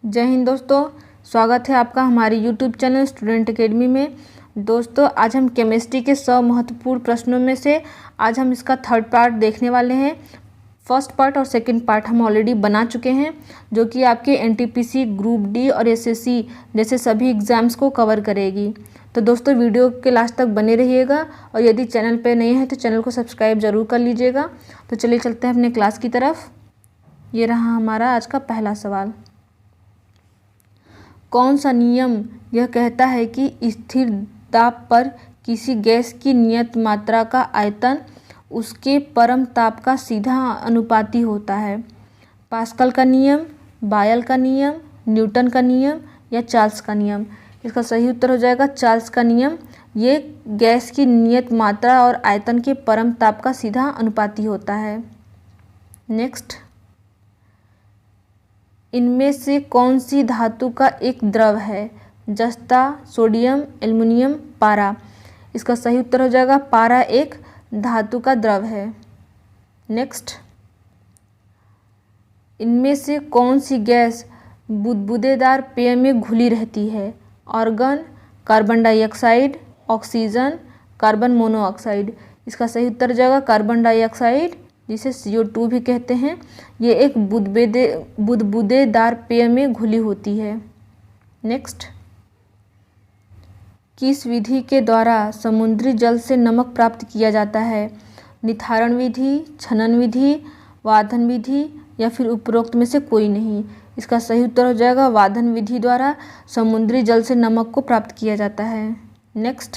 जय हिंद दोस्तों, स्वागत है आपका हमारे YouTube चैनल स्टूडेंट एकेडमी में। दोस्तों, आज हम केमिस्ट्री के 100 महत्वपूर्ण प्रश्नों में से आज हम इसका थर्ड पार्ट देखने वाले हैं। फर्स्ट पार्ट और सेकंड पार्ट हम ऑलरेडी बना चुके हैं, जो कि आपके NTPC, ग्रुप डी और SSC जैसे सभी एग्ज़ाम्स को कवर करेगी। तो दोस्तों, वीडियो के लास्ट तक बने रहिएगा और यदि चैनल पर नए हैं तो चैनल को सब्सक्राइब ज़रूर कर लीजिएगा। तो चलिए चलते हैं अपने क्लास की तरफ। ये रहा हमारा आज का पहला सवाल। कौन सा नियम यह कहता है कि स्थिर दाब पर किसी गैस की नियत मात्रा का आयतन उसके परम ताप का सीधा अनुपाती होता है? पास्कल का नियम, बायल का नियम, न्यूटन का नियम या चार्ल्स का नियम? इसका सही उत्तर हो जाएगा चार्ल्स का नियम। ये गैस की नियत मात्रा और आयतन के परम ताप का सीधा अनुपाती होता है। नेक्स्ट, इनमें से कौन सी धातु का एक द्रव है? जस्ता, सोडियम, एल्युमिनियम, पारा? इसका सही उत्तर हो जाएगा पारा एक धातु का द्रव है। नेक्स्ट, इनमें से कौन सी गैस बुदबुदेदार पेय में घुली रहती है? Argon, carbon dioxide, oxygen, carbon monoxide? इसका सही उत्तर हो जाएगा कार्बन डाइऑक्साइड, जिसे CO2 भी कहते हैं। ये एक बुदबुदेदार पेय में घुली होती है। नेक्स्ट, किस विधि के द्वारा समुद्री जल से नमक प्राप्त किया जाता है? निथारण विधि, छनन विधि, वाधन विधि या फिर उपरोक्त में से कोई नहीं? इसका सही उत्तर हो जाएगा वाधन विधि द्वारा समुद्री जल से नमक को प्राप्त किया जाता है। नेक्स्ट,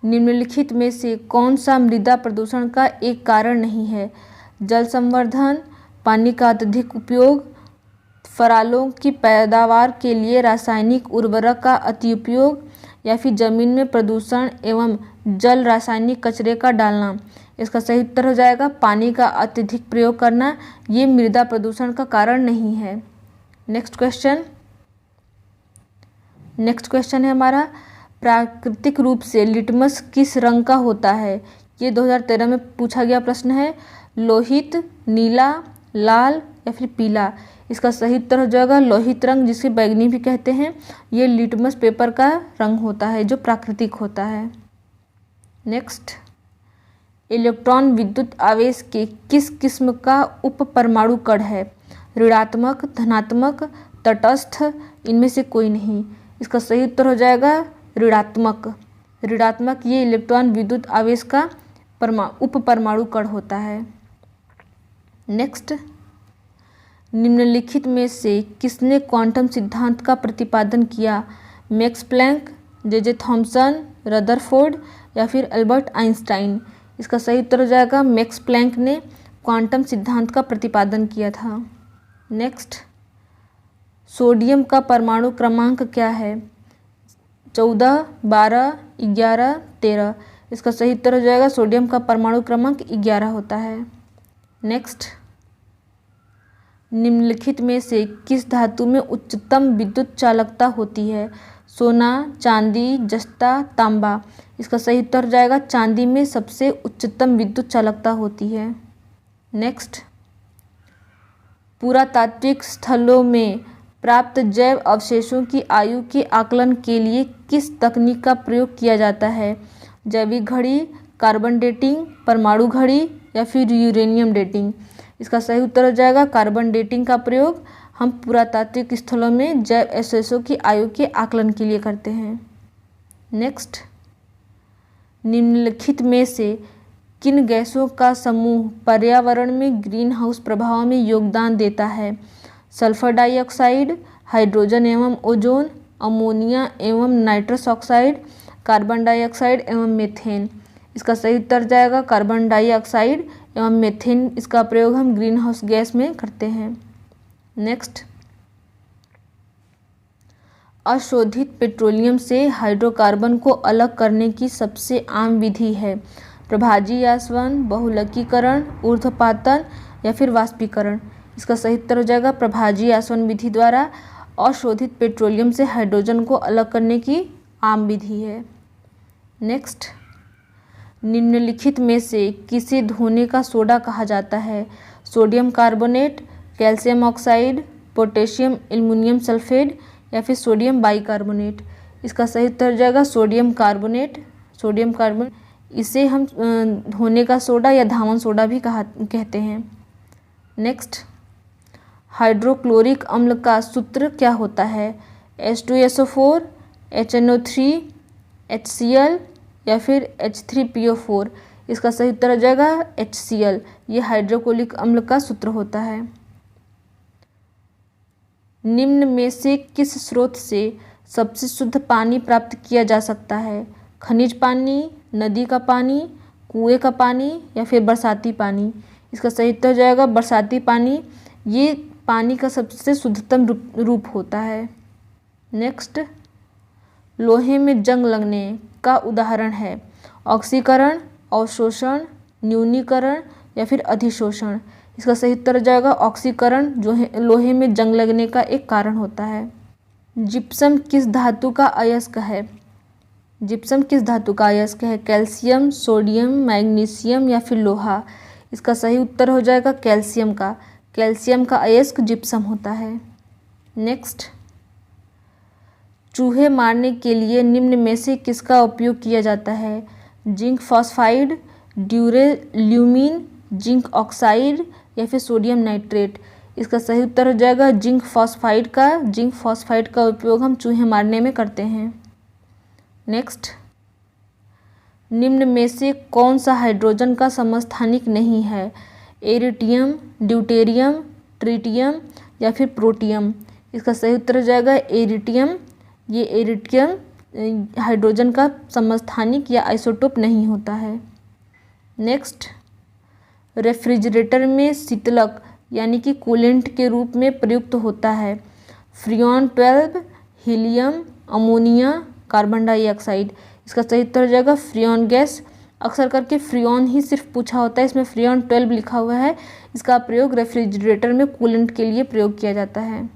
निम्नलिखित में से कौन सा मृदा प्रदूषण का एक कारण नहीं है? जल संवर्धन, पानी का अत्यधिक उपयोग, फरालों की पैदावार के लिए रासायनिक उर्वरक का अति उपयोग या फिर जमीन में प्रदूषण एवं जल रासायनिक कचरे का डालना? इसका सही उत्तर हो जाएगा पानी का अत्यधिक प्रयोग करना। ये मृदा प्रदूषण का कारण नहीं है। नेक्स्ट क्वेश्चन है हमारा, प्राकृतिक रूप से लिटमस किस रंग का होता है? ये 2013 में पूछा गया प्रश्न है। लोहित, नीला, लाल या फिर पीला? इसका सही उत्तर हो जाएगा लोहित रंग, जिसे बैंगनी भी कहते हैं। ये लिटमस पेपर का रंग होता है जो प्राकृतिक होता है। नेक्स्ट, इलेक्ट्रॉन विद्युत आवेश के किस किस्म का उप परमाणु कण है? ऋणात्मक, धनात्मक, तटस्थ? इनमें से कोई नहीं? इसका सही उत्तर हो जाएगा ऋणात्मक। ये इलेक्ट्रॉन विद्युत आवेश का उप परमाणु कण होता है। नेक्स्ट, निम्नलिखित में से किसने क्वांटम सिद्धांत का प्रतिपादन किया? Max Planck, J.J. Thompson, Rutherford या फिर अल्बर्ट आइंस्टाइन? इसका सही उत्तर हो जाएगा मैक्स प्लैंक ने क्वांटम सिद्धांत का प्रतिपादन किया था। नेक्स्ट, सोडियम का परमाणु क्रमांक क्या है? 14, 12, 11, 13? इसका सही उत्तर हो जाएगा सोडियम का परमाणु क्रमांक 11 होता है। नेक्स्ट, निम्नलिखित में से किस धातु में उच्चतम विद्युत चालकता होती है? सोना, चांदी, जस्ता, तांबा? इसका सही उत्तर हो जाएगा चांदी में सबसे उच्चतम विद्युत चालकता होती है। नेक्स्ट, पुरातात्विक स्थलों में प्राप्त जैव अवशेषों की आयु के आकलन के लिए किस तकनीक का प्रयोग किया जाता है? जैविक घड़ी, कार्बन डेटिंग, परमाणु घड़ी या फिर यूरेनियम डेटिंग? इसका सही उत्तर हो जाएगा कार्बन डेटिंग का प्रयोग हम पुरातात्विक स्थलों में जैव अवशेषों की आयु के आकलन के लिए करते हैं। नेक्स्ट, निम्नलिखित में से किन गैसों का समूह पर्यावरण में ग्रीन हाउस प्रभाव में योगदान देता है? सल्फर डाइऑक्साइड, हाइड्रोजन एवं ओजोन, अमोनिया एवं नाइट्रस ऑक्साइड, कार्बन डाइऑक्साइड एवं मीथेन? इसका सही उत्तर जाएगा कार्बन डाइऑक्साइड एवं मीथेन। इसका प्रयोग हम ग्रीन हाउस गैस में करते हैं। नेक्स्ट, अशोधित पेट्रोलियम से हाइड्रोकार्बन को अलग करने की सबसे आम विधि है? प्रभाजी आसवन, बहुलकीकरण, ऊर्ध्वपातन या फिर वाष्पीकरण? इसका सही उत्तर हो जाएगा प्रभाजी आसवन विधि द्वारा अशोधित पेट्रोलियम से हाइड्रोजन को अलग करने की आम विधि है। नेक्स्ट, निम्नलिखित में से किसे धोने का सोडा कहा जाता है? Sodium carbonate, calcium oxide, potassium aluminium sulphate या फिर सोडियम बाइकार्बोनेट। इसका सही उत्तर हो जाएगा सोडियम कार्बोनेट। सोडियम कार्बोनेट, इसे हम धोने का सोडा या धावन सोडा भी कहते हैं। नेक्स्ट, हाइड्रोक्लोरिक अम्ल का सूत्र क्या होता है? H2SO4, HNO3, HCl या फिर H3PO4। इसका सही उत्तर हो जाएगा HCl। ये हाइड्रोक्लोरिक अम्ल का सूत्र होता है। निम्न में से किस स्रोत से सबसे शुद्ध पानी प्राप्त किया जा सकता है? खनिज पानी, नदी का पानी, कुएं का पानी या फिर बरसाती पानी। इसका सही उत्तर हो जाएगा बरसाती पानी। ये पानी का सबसे शुद्धतम रूप होता है। नेक्स्ट, लोहे में जंग लगने का उदाहरण है? ऑक्सीकरण, अवशोषण, न्यूनीकरण या फिर अधिशोषण। इसका सही उत्तर हो जाएगा ऑक्सीकरण, जो है लोहे में जंग लगने का एक कारण होता है। जिप्सम किस धातु का अयस्क है? जिप्सम किस धातु का अयस्क है? कैल्शियम, सोडियम, मैग्नीशियम या फिर लोहा। इसका सही उत्तर हो जाएगा कैल्शियम का। कैल्शियम का अयस्क जिप्सम होता है। नेक्स्ट, चूहे मारने के लिए निम्न में से किसका उपयोग किया जाता है? जिंक फॉस्फाइड, ड्यूरेल्यूमिन, जिंक ऑक्साइड या फिर सोडियम नाइट्रेट। इसका सही उत्तर हो जाएगा जिंक फॉस्फाइड का। जिंक फॉस्फाइड का उपयोग हम चूहे मारने में करते हैं। नेक्स्ट, निम्न में से कौन सा हाइड्रोजन का समस्थानिक नहीं है? एरिटियम, ड्यूटेरियम, ट्रिटियम या फिर प्रोटियम। इसका सही उत्तर हो जाएगा एरिटियम। ये एरिटियम हाइड्रोजन का समस्थानिक या आइसोटोप नहीं होता है। नेक्स्ट, रेफ्रिजरेटर में शीतलक यानी कि कूलेंट के रूप में प्रयुक्त होता है? Freon 12, helium, ammonia, carbon dioxide. इसका सही उत्तर हो जाएगा फ्रियोन गैस। अक्सर करके फ्रियोन ही सिर्फ पूछा होता है, इसमें फ्रियोन 12 लिखा हुआ है। इसका प्रयोग रेफ्रिजरेटर में कूलेंट के लिए प्रयोग किया जाता है।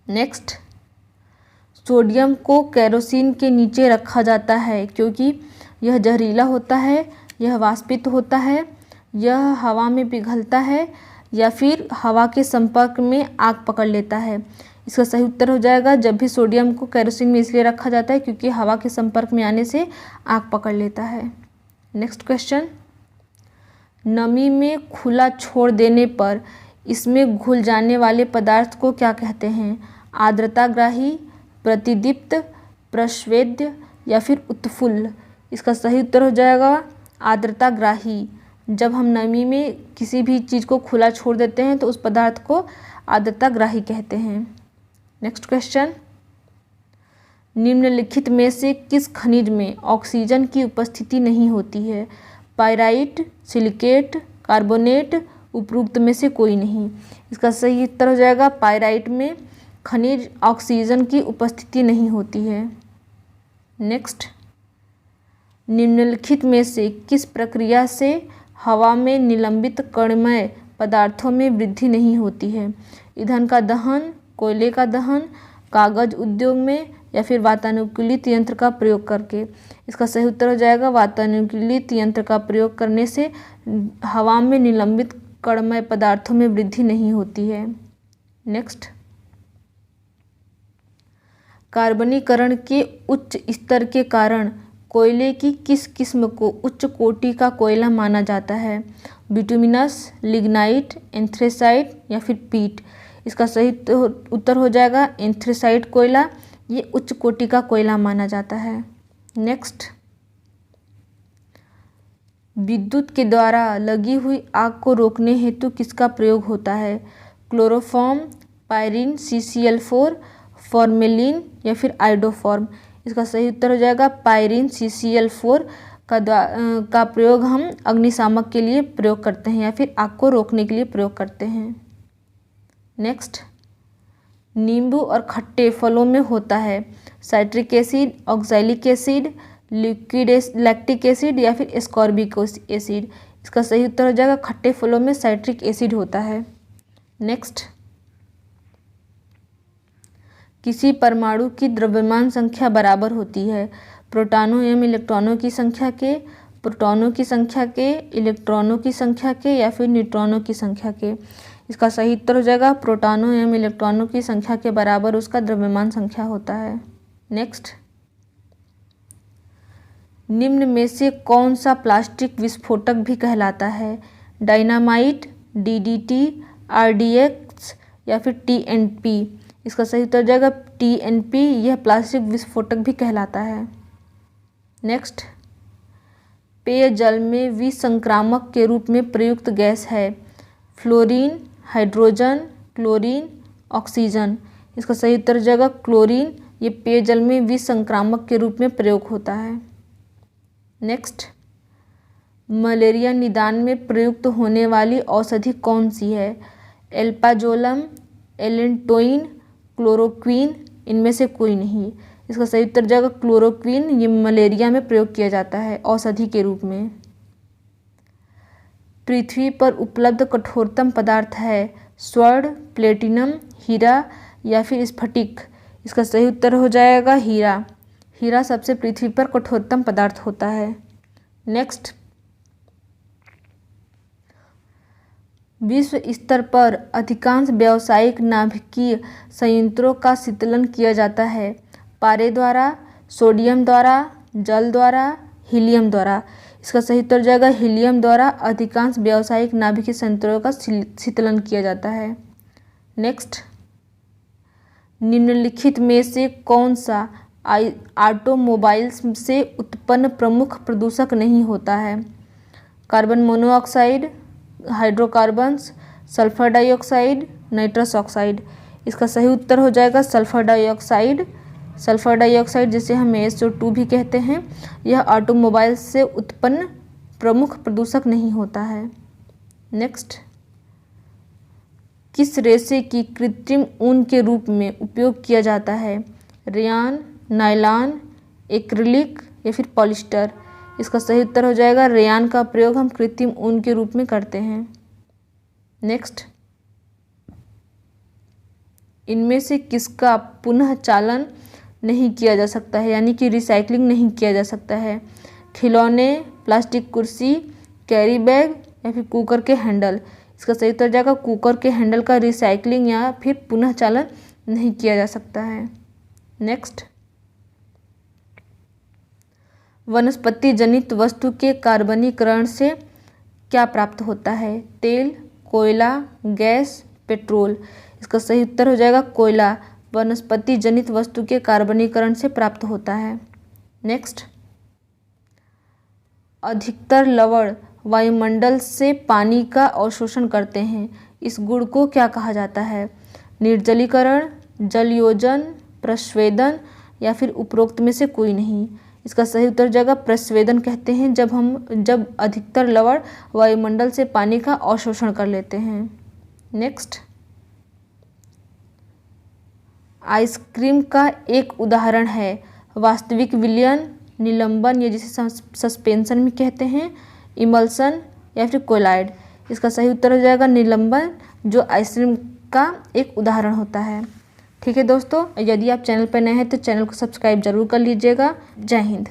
नेक्स्ट, सोडियम को केरोसिन के नीचे रखा जाता है क्योंकि यह जहरीला होता है, यह वाष्पित होता है, यह हवा में पिघलता है या फिर हवा के संपर्क में आग पकड़ लेता है। इसका सही उत्तर हो जाएगा जब भी सोडियम को केरोसिन में इसलिए रखा जाता है क्योंकि हवा के संपर्क में आने से आग पकड़ लेता है। नेक्स्ट क्वेश्चन, नमी में खुला छोड़ देने पर इसमें घुल जाने वाले पदार्थ को क्या कहते हैं? आर्द्रताग्राही, प्रतिदीप्त, प्रस्वेद्य या फिर उत्फुल्ल। इसका सही उत्तर हो जाएगा आर्द्रताग्राही। जब हम नमी में किसी भी चीज़ को खुला छोड़ देते हैं तो उस पदार्थ को आर्द्रताग्राही कहते हैं। नेक्स्ट क्वेश्चन, निम्नलिखित में से किस खनिज में ऑक्सीजन की उपस्थिति नहीं होती है? पाइराइट, सिलिकेट, कार्बोनेट, उपरोक्त में से कोई नहीं। इसका सही उत्तर हो जाएगा पाइराइट में खनिज ऑक्सीजन की उपस्थिति नहीं होती है। नेक्स्ट, निम्नलिखित में से किस प्रक्रिया से हवा में निलंबित कणमय पदार्थों में वृद्धि नहीं होती है? ईंधन का दहन, कोयले का दहन, कागज उद्योग में या फिर वातानुकूलित यंत्र का प्रयोग करके। इसका सही उत्तर हो जाएगा वातानुकूलित यंत्र का प्रयोग करने से हवा में निलंबित कणमय पदार्थों में वृद्धि नहीं होती है। नेक्स्ट, कार्बनीकरण के उच्च स्तर के कारण कोयले की किस किस्म को उच्च कोटि का कोयला माना जाता है? बिटुमिनस, लिग्नाइट, एंथ्रेसाइट या फिर पीट। इसका सही उत्तर हो जाएगा एंथ्रेसाइट कोयला। ये उच्च कोटि का कोयला माना जाता है। नेक्स्ट, विद्युत के द्वारा लगी हुई आग को रोकने हेतु किसका प्रयोग होता है? क्लोरोफॉर्म, पायरीन, CCl4, फॉर्मेलिन या फिर आइडोफॉर्म। इसका सही उत्तर हो जाएगा पायरीन CCl4 का प्रयोग हम अग्निशामक के लिए प्रयोग करते हैं या फिर आग को रोकने के लिए प्रयोग करते हैं। नेक्स्ट, नींबू और खट्टे फलों में होता है citric acid, oxalic acid, liquid lactic acid या फिर एस्कॉर्बिक एसिड। इसका सही उत्तर हो जाएगा खट्टे फलों में साइट्रिक एसिड होता है। नेक्स्ट, किसी परमाणु की द्रव्यमान संख्या बराबर होती है प्रोटॉनों एवं इलेक्ट्रॉनों की संख्या के, प्रोटॉनों की संख्या के, इलेक्ट्रॉनों की संख्या के या फिर न्यूट्रॉनों की संख्या के। इसका सही उत्तर हो जाएगा प्रोटॉनों एवं इलेक्ट्रॉनों की संख्या के बराबर उसका द्रव्यमान संख्या होता है। नेक्स्ट, निम्न में से कौन सा प्लास्टिक विस्फोटक भी कहलाता है? डायनामाइट, डीडीटी, आरडीएक्स या फिर टीएनपी? इसका सही उत्तर हो जाएगा टीएनपी, यह प्लास्टिक विस्फोटक भी कहलाता है। नेक्स्ट, पेयजल में विसंक्रामक के रूप में प्रयुक्त गैस है? Fluorine, hydrogen, chlorine, oxygen? इसका सही उत्तर हो जाएगा क्लोरीन, ये पेयजल में विसंक्रामक के रूप में प्रयोग होता है। नेक्स्ट, मलेरिया निदान में प्रयुक्त होने वाली औषधि कौन सी है? एल्पाजोलम, एलेंटोइन, क्लोरोक्वीन? इनमें से कोई नहीं। इसका सही उत्तर जाएगा क्लोरोक्वीन, ये मलेरिया में प्रयोग किया जाता है औषधि के रूप में। पृथ्वी पर उपलब्ध कठोरतम पदार्थ है? स्वर्ण, प्लेटिनम, हीरा या फिर स्फटिक? इसका सही उत्तर हो जाएगा हीरा। हीरा सबसे पृथ्वी पर कठोरतम पदार्थ होता है। नेक्स्ट, विश्व स्तर पर अधिकांश व्यावसायिक नाभिकीय संयंत्रों का शीतलन किया जाता है? पारे द्वारा, सोडियम द्वारा, जल द्वारा, हीलियम द्वारा? इसका सही उत्तर जाएगा हीलियम द्वारा अधिकांश व्यावसायिक नाभिकीय संयंत्रों का शीतलन किया जाता है। नेक्स्ट, निम्नलिखित में से कौन सा ऑटोमोबाइल्स से उत्पन्न प्रमुख प्रदूषक नहीं होता है? Carbon monoxide, hydrocarbons, sulphur dioxide, nitrous oxide? इसका सही उत्तर हो जाएगा सल्फर डाइऑक्साइड। सल्फर डाइऑक्साइड जिसे हम SO2 भी कहते हैं, यह ऑटोमोबाइल से उत्पन्न प्रमुख प्रदूषक नहीं होता है। नेक्स्ट, किस रेशे की कृत्रिम ऊन के रूप में उपयोग किया जाता है? रेयान, नायलॉन, एक्रिलिक या फिर पॉलिस्टर? इसका सही उत्तर हो जाएगा रेयान का प्रयोग हम कृत्रिम ऊन के रूप में करते हैं। नेक्स्ट, इनमें से किसका पुनः चालन नहीं किया जा सकता है, यानी कि रिसाइकलिंग नहीं किया जा सकता है? खिलौने, प्लास्टिक कुर्सी, कैरी बैग या फिर कुकर के हैंडल? इसका सही उत्तर जाएगा कुकर के हैंडल का रिसाइकलिंग या फिर पुनः चालन नहीं किया जा सकता है। नेक्स्ट, वनस्पति जनित वस्तु के कार्बनीकरण से क्या प्राप्त होता है? तेल, कोयला, गैस, पेट्रोल? इसका सही उत्तर हो जाएगा कोयला। वनस्पति जनित वस्तु के कार्बनीकरण से प्राप्त होता है। नेक्स्ट, अधिकतर लवण वायुमंडल से पानी का अवशोषण करते हैं, इस गुण को क्या कहा जाता है? निर्जलीकरण, जलयोजन, प्रस्वेदन या फिर उपरोक्त में से कोई नहीं? इसका सही उत्तर जाएगा प्रस्वेदन कहते हैं जब अधिकतर लवण वायुमंडल से पानी का अवशोषण कर लेते हैं। नेक्स्ट, आइसक्रीम का एक उदाहरण है? वास्तविक विलयन, निलंबन या जिसे सस्पेंशन भी कहते हैं, इमल्सन या फिर कोलाइड? इसका सही उत्तर हो जाएगा निलंबन, जो आइसक्रीम का एक उदाहरण होता है। ठीक है दोस्तों, यदि आप चैनल पर नए हैं तो चैनल को सब्सक्राइब जरूर कर लीजिएगा। जय हिंद।